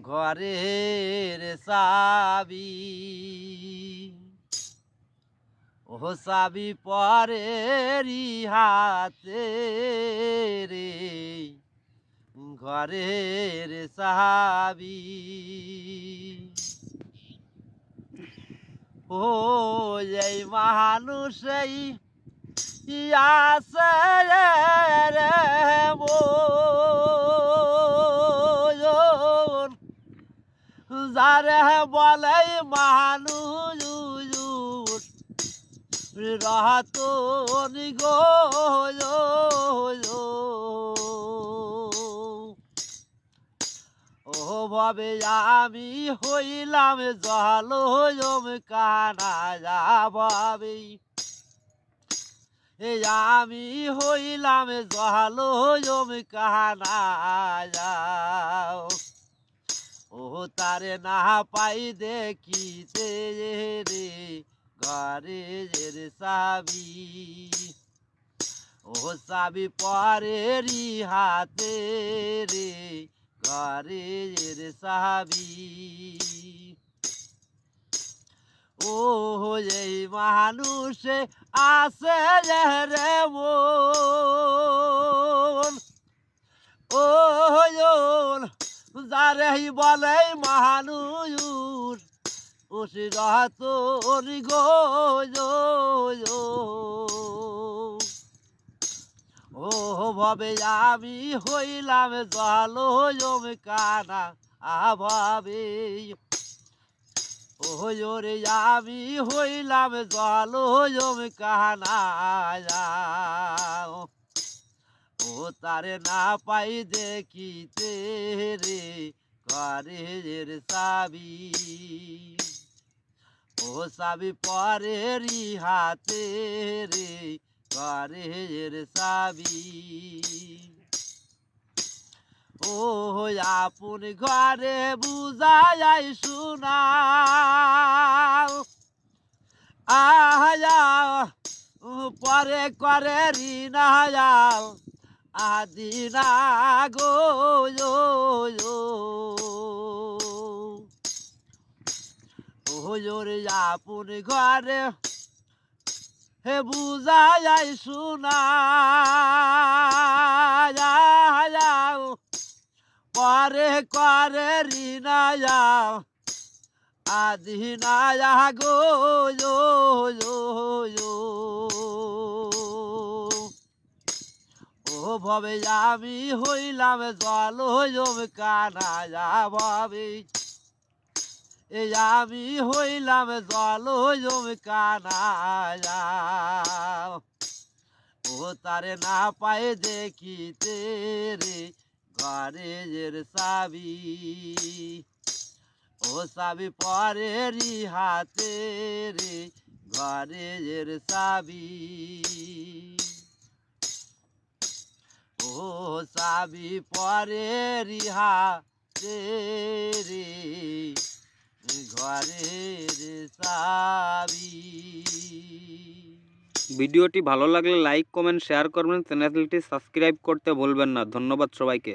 ঘরের চাবি, ও চাবি পরেরই হাতে রে, ঘরের চাবি। ও এই মানুষই আছে রে মন, যারে বলে মানুষ রতন গো। ও ভাবে আমি হইলাম জলম কানা ভাবে, আমি হইলাম জলম কানা। ও তারে না পাই দেখিতে রে ঘরের চাবি, ও চাবি পরেরই হাতে রে ঘরের চাবি। ও এই মানুষে আছে রে মন, ও যারে বলে মানুষ ওসে রতন গো। ও ভাবে আমি হইলাম জলম কানা ভাবে, ও রে আমি হইলাম জলম কানা। ও তারে না পাই দেখিতে রে ঘরের চাবি, ও চাবি পরেরই হাতে রে ঘরের চাবি। ও আপন ঘরে বুঝাই শোনাও, আয়া পরে করে ঋণায়াল আদিনা গো। ওরে আপন ঘরে হে বুঝাই শোনাও, পরে করে ঋণায়া আদিনায়া গো। ও ভাবে আমি হইলাম জলম কানা ভাবে, আমি হইলাম জলম কানা। ও তারে না পাই দেখিতে রে ঘরের চাবি, ও চাবি পরেরই হাতে রে ঘরের চাবি। ও চাবি পরেরই হাতে রে ঘরের চাবি। ভিডিওটি ভালো লাগলে লাইক কমেন্ট শেয়ার করবেন, চ্যানেলটি সাবস্ক্রাইব করতে ভুলবেন না। ধন্যবাদ সবাইকে।